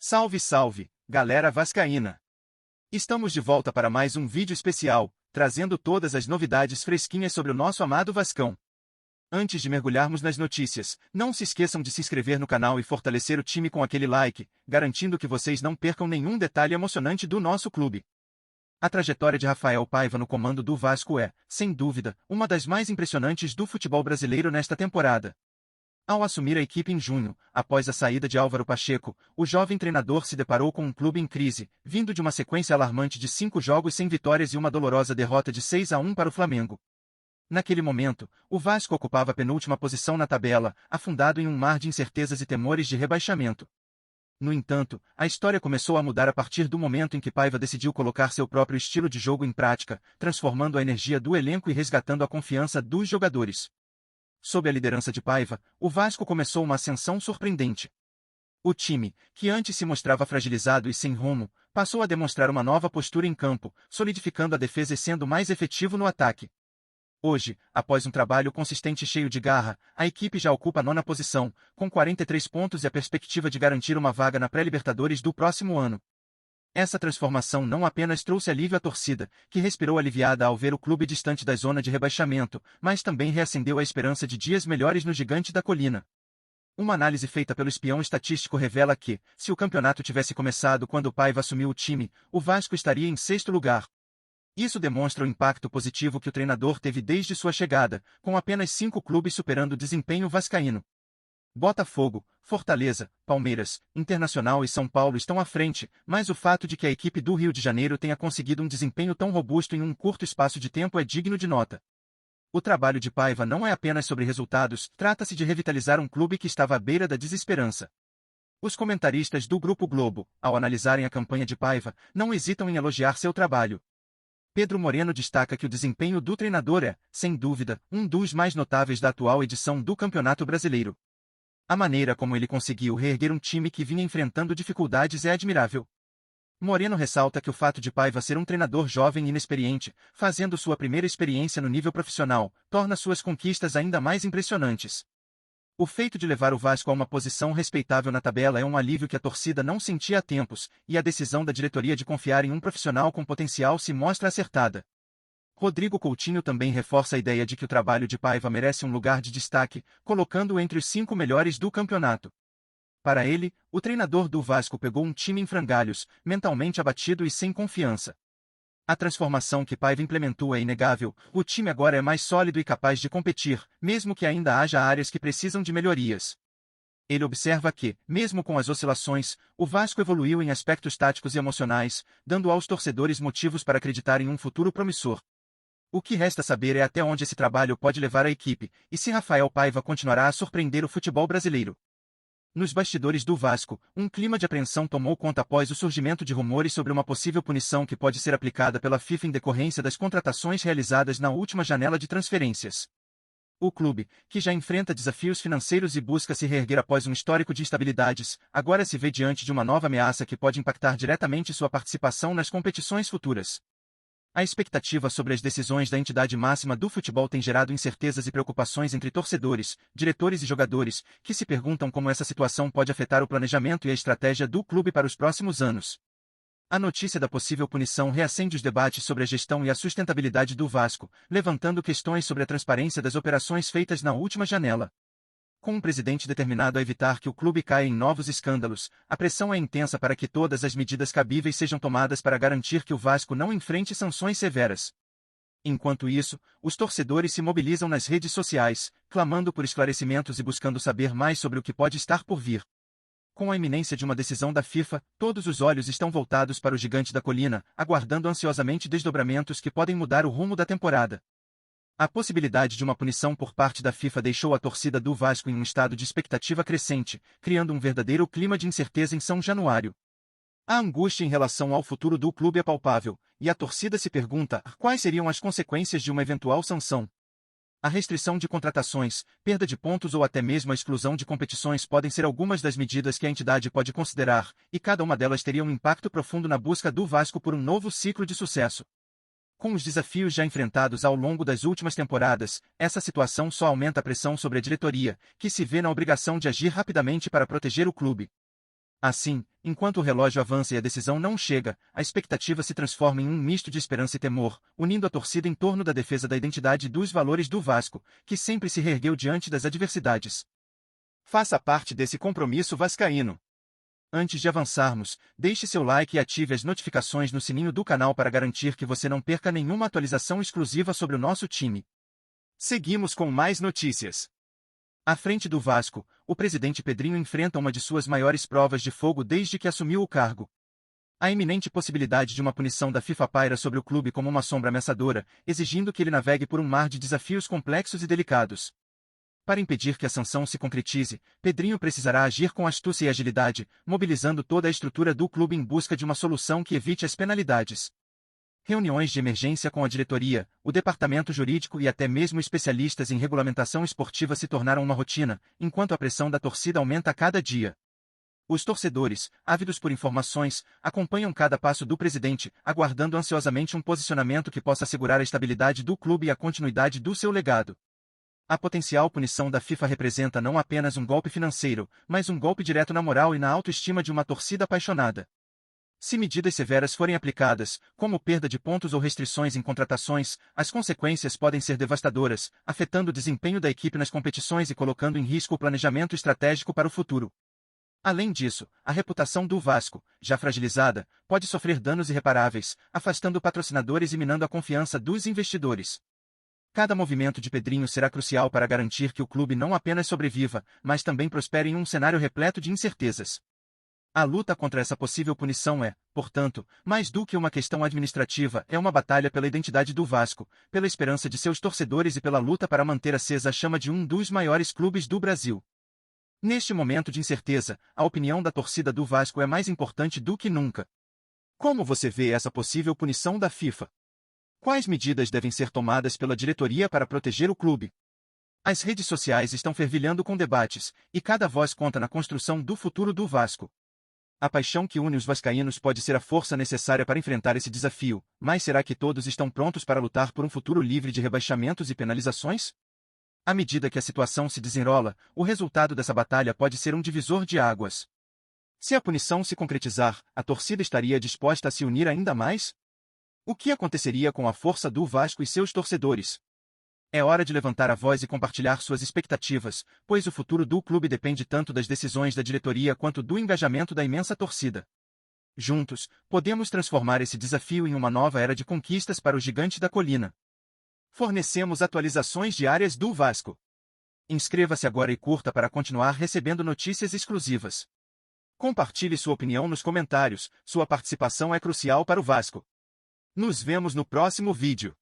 Salve, salve, galera vascaína! Estamos de volta para mais um vídeo especial, trazendo todas as novidades fresquinhas sobre o nosso amado Vascão. Antes de mergulharmos nas notícias, não se esqueçam de se inscrever no canal e fortalecer o time com aquele like, garantindo que vocês não percam nenhum detalhe emocionante do nosso clube. A trajetória de Rafael Paiva no comando do Vasco é, sem dúvida, uma das mais impressionantes do futebol brasileiro nesta temporada. Ao assumir a equipe em junho, após a saída de Álvaro Pacheco, o jovem treinador se deparou com um clube em crise, vindo de uma sequência alarmante de 5 jogos sem vitórias e uma dolorosa derrota de 6-1 para o Flamengo. Naquele momento, o Vasco ocupava a penúltima posição na tabela, afundado em um mar de incertezas e temores de rebaixamento. No entanto, a história começou a mudar a partir do momento em que Paiva decidiu colocar seu próprio estilo de jogo em prática, transformando a energia do elenco e resgatando a confiança dos jogadores. Sob a liderança de Paiva, o Vasco começou uma ascensão surpreendente. O time, que antes se mostrava fragilizado e sem rumo, passou a demonstrar uma nova postura em campo, solidificando a defesa e sendo mais efetivo no ataque. Hoje, após um trabalho consistente e cheio de garra, a equipe já ocupa a 9ª posição, com 43 pontos e a perspectiva de garantir uma vaga na pré-Libertadores do próximo ano. Essa transformação não apenas trouxe alívio à torcida, que respirou aliviada ao ver o clube distante da zona de rebaixamento, mas também reacendeu a esperança de dias melhores no Gigante da Colina. Uma análise feita pelo espião estatístico revela que, se o campeonato tivesse começado quando Paiva assumiu o time, o Vasco estaria em 6º lugar. Isso demonstra o impacto positivo que o treinador teve desde sua chegada, com apenas 5 clubes superando o desempenho vascaíno. Botafogo, Fortaleza, Palmeiras, Internacional e São Paulo estão à frente, mas o fato de que a equipe do Rio de Janeiro tenha conseguido um desempenho tão robusto em um curto espaço de tempo é digno de nota. O trabalho de Paiva não é apenas sobre resultados, trata-se de revitalizar um clube que estava à beira da desesperança. Os comentaristas do Grupo Globo, ao analisarem a campanha de Paiva, não hesitam em elogiar seu trabalho. Pedro Moreno destaca que o desempenho do treinador é, sem dúvida, um dos mais notáveis da atual edição do Campeonato Brasileiro. A maneira como ele conseguiu reerguer um time que vinha enfrentando dificuldades é admirável. Moreno ressalta que o fato de Paiva ser um treinador jovem e inexperiente, fazendo sua primeira experiência no nível profissional, torna suas conquistas ainda mais impressionantes. O feito de levar o Vasco a uma posição respeitável na tabela é um alívio que a torcida não sentia há tempos, e a decisão da diretoria de confiar em um profissional com potencial se mostra acertada. Rodrigo Coutinho também reforça a ideia de que o trabalho de Paiva merece um lugar de destaque, colocando-o entre os 5 melhores do campeonato. Para ele, o treinador do Vasco pegou um time em frangalhos, mentalmente abatido e sem confiança. A transformação que Paiva implementou é inegável, o time agora é mais sólido e capaz de competir, mesmo que ainda haja áreas que precisam de melhorias. Ele observa que, mesmo com as oscilações, o Vasco evoluiu em aspectos táticos e emocionais, dando aos torcedores motivos para acreditar em um futuro promissor. O que resta saber é até onde esse trabalho pode levar a equipe, e se Rafael Paiva continuará a surpreender o futebol brasileiro. Nos bastidores do Vasco, um clima de apreensão tomou conta após o surgimento de rumores sobre uma possível punição que pode ser aplicada pela FIFA em decorrência das contratações realizadas na última janela de transferências. O clube, que já enfrenta desafios financeiros e busca se reerguer após um histórico de instabilidades, agora se vê diante de uma nova ameaça que pode impactar diretamente sua participação nas competições futuras. A expectativa sobre as decisões da entidade máxima do futebol tem gerado incertezas e preocupações entre torcedores, diretores e jogadores, que se perguntam como essa situação pode afetar o planejamento e a estratégia do clube para os próximos anos. A notícia da possível punição reacende os debates sobre a gestão e a sustentabilidade do Vasco, levantando questões sobre a transparência das operações feitas na última janela. Com um presidente determinado a evitar que o clube caia em novos escândalos, a pressão é intensa para que todas as medidas cabíveis sejam tomadas para garantir que o Vasco não enfrente sanções severas. Enquanto isso, os torcedores se mobilizam nas redes sociais, clamando por esclarecimentos e buscando saber mais sobre o que pode estar por vir. Com a iminência de uma decisão da FIFA, todos os olhos estão voltados para o Gigante da Colina, aguardando ansiosamente desdobramentos que podem mudar o rumo da temporada. A possibilidade de uma punição por parte da FIFA deixou a torcida do Vasco em um estado de expectativa crescente, criando um verdadeiro clima de incerteza em São Januário. A angústia em relação ao futuro do clube é palpável, e a torcida se pergunta quais seriam as consequências de uma eventual sanção. A restrição de contratações, perda de pontos ou até mesmo a exclusão de competições podem ser algumas das medidas que a entidade pode considerar, e cada uma delas teria um impacto profundo na busca do Vasco por um novo ciclo de sucesso. Com os desafios já enfrentados ao longo das últimas temporadas, essa situação só aumenta a pressão sobre a diretoria, que se vê na obrigação de agir rapidamente para proteger o clube. Assim, enquanto o relógio avança e a decisão não chega, a expectativa se transforma em um misto de esperança e temor, unindo a torcida em torno da defesa da identidade e dos valores do Vasco, que sempre se reergueu diante das adversidades. Faça parte desse compromisso vascaíno. Antes de avançarmos, deixe seu like e ative as notificações no sininho do canal para garantir que você não perca nenhuma atualização exclusiva sobre o nosso time. Seguimos com mais notícias. À frente do Vasco, o presidente Pedrinho enfrenta uma de suas maiores provas de fogo desde que assumiu o cargo. A iminente possibilidade de uma punição da FIFA paira sobre o clube como uma sombra ameaçadora, exigindo que ele navegue por um mar de desafios complexos e delicados. Para impedir que a sanção se concretize, Pedrinho precisará agir com astúcia e agilidade, mobilizando toda a estrutura do clube em busca de uma solução que evite as penalidades. Reuniões de emergência com a diretoria, o departamento jurídico e até mesmo especialistas em regulamentação esportiva se tornaram uma rotina, enquanto a pressão da torcida aumenta a cada dia. Os torcedores, ávidos por informações, acompanham cada passo do presidente, aguardando ansiosamente um posicionamento que possa assegurar a estabilidade do clube e a continuidade do seu legado. A potencial punição da FIFA representa não apenas um golpe financeiro, mas um golpe direto na moral e na autoestima de uma torcida apaixonada. Se medidas severas forem aplicadas, como perda de pontos ou restrições em contratações, as consequências podem ser devastadoras, afetando o desempenho da equipe nas competições e colocando em risco o planejamento estratégico para o futuro. Além disso, a reputação do Vasco, já fragilizada, pode sofrer danos irreparáveis, afastando patrocinadores e minando a confiança dos investidores. Cada movimento de Pedrinho será crucial para garantir que o clube não apenas sobreviva, mas também prospere em um cenário repleto de incertezas. A luta contra essa possível punição é, portanto, mais do que uma questão administrativa, é uma batalha pela identidade do Vasco, pela esperança de seus torcedores e pela luta para manter acesa a chama de um dos maiores clubes do Brasil. Neste momento de incerteza, a opinião da torcida do Vasco é mais importante do que nunca. Como você vê essa possível punição da FIFA? Quais medidas devem ser tomadas pela diretoria para proteger o clube? As redes sociais estão fervilhando com debates, e cada voz conta na construção do futuro do Vasco. A paixão que une os vascaínos pode ser a força necessária para enfrentar esse desafio, mas será que todos estão prontos para lutar por um futuro livre de rebaixamentos e penalizações? À medida que a situação se desenrola, o resultado dessa batalha pode ser um divisor de águas. Se a punição se concretizar, a torcida estaria disposta a se unir ainda mais? O que aconteceria com a força do Vasco e seus torcedores? É hora de levantar a voz e compartilhar suas expectativas, pois o futuro do clube depende tanto das decisões da diretoria quanto do engajamento da imensa torcida. Juntos, podemos transformar esse desafio em uma nova era de conquistas para o gigante da colina. Fornecemos atualizações diárias do Vasco. Inscreva-se agora e curta para continuar recebendo notícias exclusivas. Compartilhe sua opinião nos comentários, sua participação é crucial para o Vasco. Nos vemos no próximo vídeo.